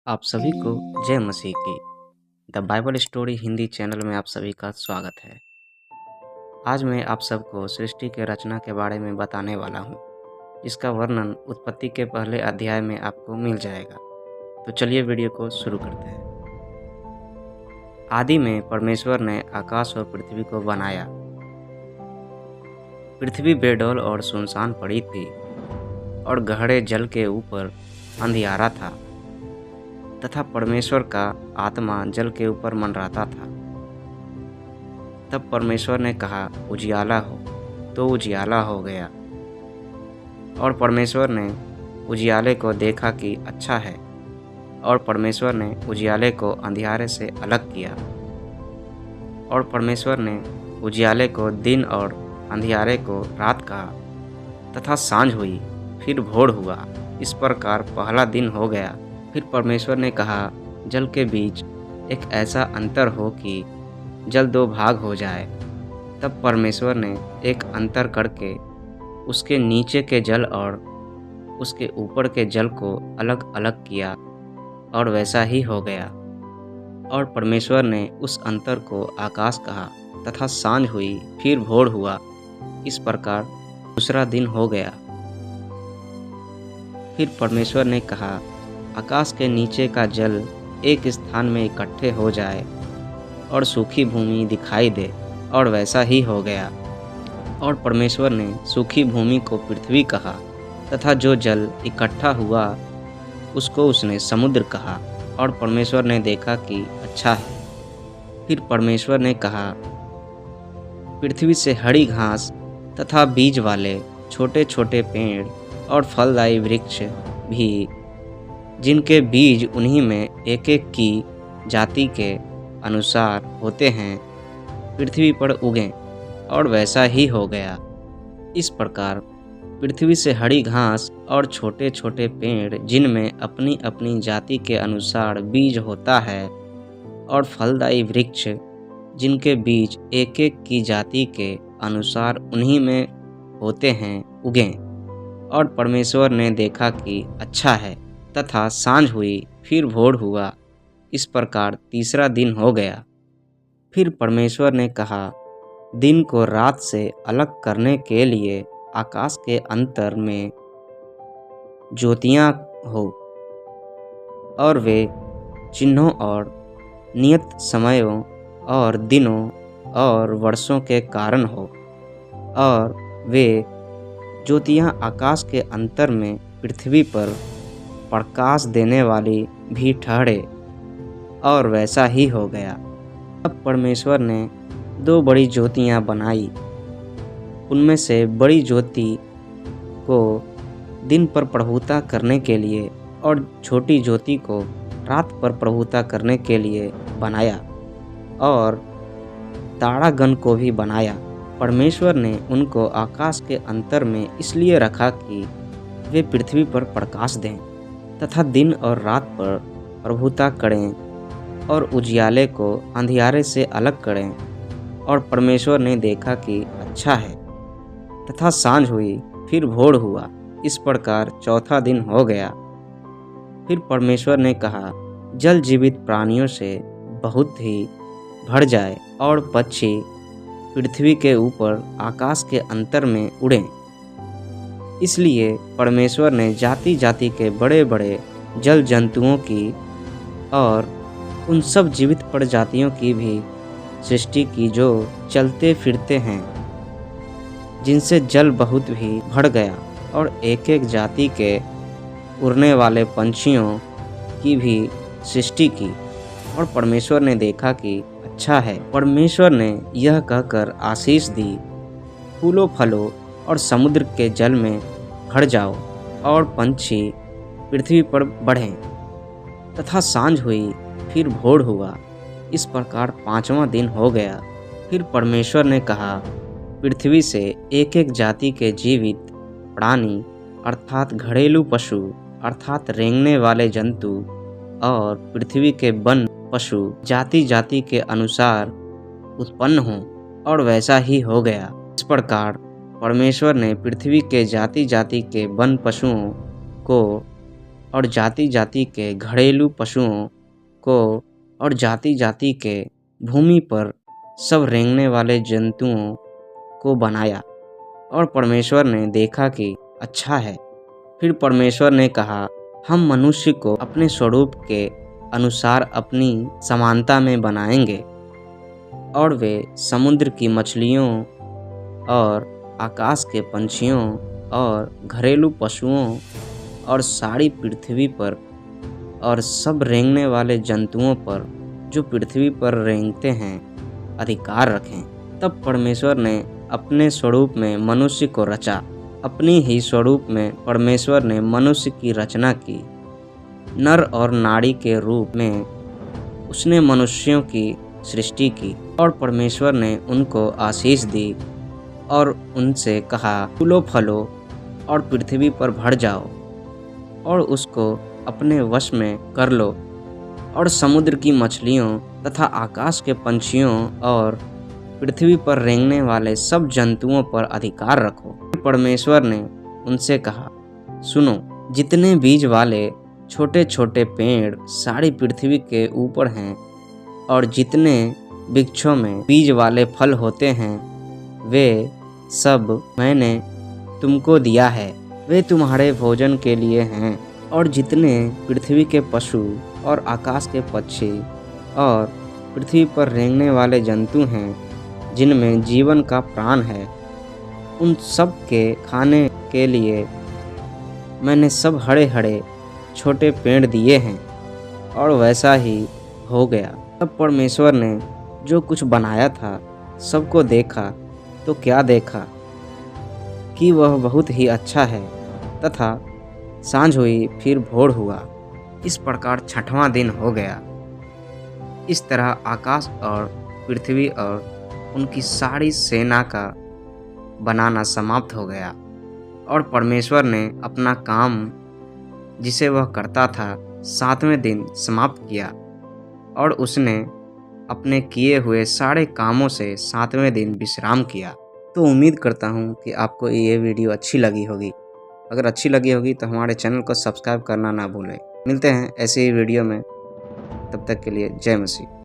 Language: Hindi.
आप सभी को जय मसीह की the Bible story Hindi channel में आप सभी का स्वागत है। आज मैं आप सबको सृष्टि के रचना के बारे में बताने वाला हूँ, जिसका वर्णन उत्पत्ति के पहले अध्याय में आपको मिल जाएगा। तो चलिए वीडियो को शुरू करते हैं। आदि में परमेश्वर ने आकाश और पृथ्वी को बनाया। पृथ्वी बेडौल और सुनसान पड़ी थी और गहरे जल के ऊपर अंधियारा था तथा परमेश्वर का आत्मा जल के ऊपर मंडराता था। तब परमेश्वर ने कहा, उजियाला हो, तो उजियाला हो गया। और परमेश्वर ने उजियाले को देखा कि अच्छा है, और परमेश्वर ने उजियाले को अंधियारे से अलग किया। और परमेश्वर ने उजियाले को दिन और अंधियारे को रात कहा, तथा सांझ हुई, फिर भोर हुआ। इस प्रकार पहला दिन हो गया। फिर परमेश्वर ने कहा, जल के बीच एक ऐसा अंतर हो कि जल दो भाग हो जाए। तब परमेश्वर ने एक अंतर करके उसके नीचे के जल और उसके ऊपर के जल को अलग अलग किया, और वैसा ही हो गया। और परमेश्वर ने उस अंतर को आकाश कहा, तथा सांझ हुई, फिर भोर हुआ। इस प्रकार दूसरा दिन हो गया। फिर परमेश्वर ने कहा, आकाश के नीचे का जल एक स्थान में इकट्ठे हो जाए और सूखी भूमि दिखाई दे, और वैसा ही हो गया। और परमेश्वर ने सूखी भूमि को पृथ्वी कहा, तथा जो जल इकट्ठा हुआ उसको उसने समुद्र कहा। और परमेश्वर ने देखा कि अच्छा है। फिर परमेश्वर ने कहा, पृथ्वी से हरी घास तथा बीज वाले छोटे छोटे पेड़ और फलदायी वृक्ष भी, जिनके बीज उन्हीं में एक एक की जाति के अनुसार होते हैं, पृथ्वी पर उगें, और वैसा ही हो गया। इस प्रकार पृथ्वी से हरी घास और छोटे छोटे पेड़, जिनमें अपनी अपनी जाति के अनुसार बीज होता है, और फलदायी वृक्ष, जिनके बीज एक एक की जाति के अनुसार उन्हीं में होते हैं, उगें। और परमेश्वर ने देखा कि अच्छा है। तथा सांझ हुई, फिर भोर हुआ। इस प्रकार तीसरा दिन हो गया। फिर परमेश्वर ने कहा, दिन को रात से अलग करने के लिए आकाश के अंतर में ज्योतियाँ हो, और वे चिन्हों और नियत समयों और दिनों और वर्षों के कारण हो। और वे ज्योतियाँ आकाश के अंतर में पृथ्वी पर प्रकाश देने वाली भी ठहरे, और वैसा ही हो गया। अब परमेश्वर ने दो बड़ी ज्योतियाँ बनाई। उनमें से बड़ी ज्योति को दिन पर प्रभुता करने के लिए, और छोटी ज्योति को रात पर प्रभुता करने के लिए बनाया, और तारागण को भी बनाया। परमेश्वर ने उनको आकाश के अंतर में इसलिए रखा कि वे पृथ्वी पर प्रकाश दें, तथा दिन और रात पर प्रभुता करें, और उजियाले को अंधियारे से अलग करें। और परमेश्वर ने देखा कि अच्छा है। तथा सांझ हुई, फिर भोर हुआ। इस प्रकार चौथा दिन हो गया। फिर परमेश्वर ने कहा, जल जीवित प्राणियों से बहुत ही भर जाए, और पक्षी पृथ्वी के ऊपर आकाश के अंतर में उड़ें। इसलिए परमेश्वर ने जाति जाति के बड़े बड़े जल जंतुओं की और उन सब जीवित प्रजातियों की भी सृष्टि की, जो चलते फिरते हैं, जिनसे जल बहुत भी भर गया। और एक एक जाति के उड़ने वाले पंछियों की भी सृष्टि की। और परमेश्वर ने देखा कि अच्छा है। परमेश्वर ने यह कहकर आशीष दी, फूलो फलो और समुद्र के जल में भर जाओ, और पंछी पृथ्वी पर बढ़ें। तथा सांझ हुई, फिर भोर हुआ। इस प्रकार पांचवां दिन हो गया। फिर परमेश्वर ने कहा, पृथ्वी से एक एक जाति के जीवित प्राणी, अर्थात घरेलू पशु, अर्थात रेंगने वाले जंतु, और पृथ्वी के वन पशु जाति जाति के अनुसार उत्पन्न हों, और वैसा ही हो गया। इस प्रकार परमेश्वर ने पृथ्वी के जाति जाति के वन पशुओं को और जाति-जाति के घरेलू पशुओं को और जाति-जाति के भूमि पर सब रेंगने वाले जंतुओं को बनाया। और परमेश्वर ने देखा कि अच्छा है। फिर परमेश्वर ने कहा, हम मनुष्य को अपने स्वरूप के अनुसार अपनी समानता में बनाएंगे और वे समुद्र की मछलियों और आकाश के पंछियों और घरेलू पशुओं और सारी पृथ्वी पर और सब रेंगने वाले जंतुओं पर जो पृथ्वी पर रेंगते हैं अधिकार रखें। तब परमेश्वर ने अपने स्वरूप में मनुष्य को रचा। अपनी ही स्वरूप में परमेश्वर ने मनुष्य की रचना की। नर और नारी के रूप में उसने मनुष्यों की सृष्टि की। और परमेश्वर ने उनको आशीष दी और उनसे कहा, फूलो फलो और पृथ्वी पर भर जाओ और उसको अपने वश में कर लो और समुद्र की मछलियों तथा आकाश के पंछियों और पृथ्वी पर रेंगने वाले सब जंतुओं पर अधिकार रखो। परमेश्वर ने उनसे कहा, सुनो, जितने बीज वाले छोटे छोटे पेड़ सारी पृथ्वी के ऊपर हैं और जितने वृक्षों में बीज वाले फल होते हैं वे सब मैंने तुमको दिया है, वे तुम्हारे भोजन के लिए हैं। और जितने पृथ्वी के पशु और आकाश के पक्षी और पृथ्वी पर रेंगने वाले जंतु हैं जिनमें जीवन का प्राण है, उन सब के खाने के लिए मैंने सब हरे हरे छोटे पेड़ दिए हैं। और वैसा ही हो गया। तब परमेश्वर ने जो कुछ बनाया था सबको देखा तो क्या देखा कि वह बहुत ही अच्छा है। तथा सांझ हुई, फिर भोर हुआ। इस प्रकार 6वां दिन हो गया। इस तरह आकाश और पृथ्वी और उनकी सारी सेना का बनाना समाप्त हो गया। और परमेश्वर ने अपना काम जिसे वह करता था 7वें दिन समाप्त किया और उसने अपने किए हुए सारे कामों से 7वें दिन विश्राम किया। तो उम्मीद करता हूँ कि आपको ये वीडियो अच्छी लगी होगी। अगर अच्छी लगी होगी तो हमारे चैनल को सब्सक्राइब करना ना भूलें। मिलते हैं ऐसे ही वीडियो में, तब तक के लिए जय मसीह।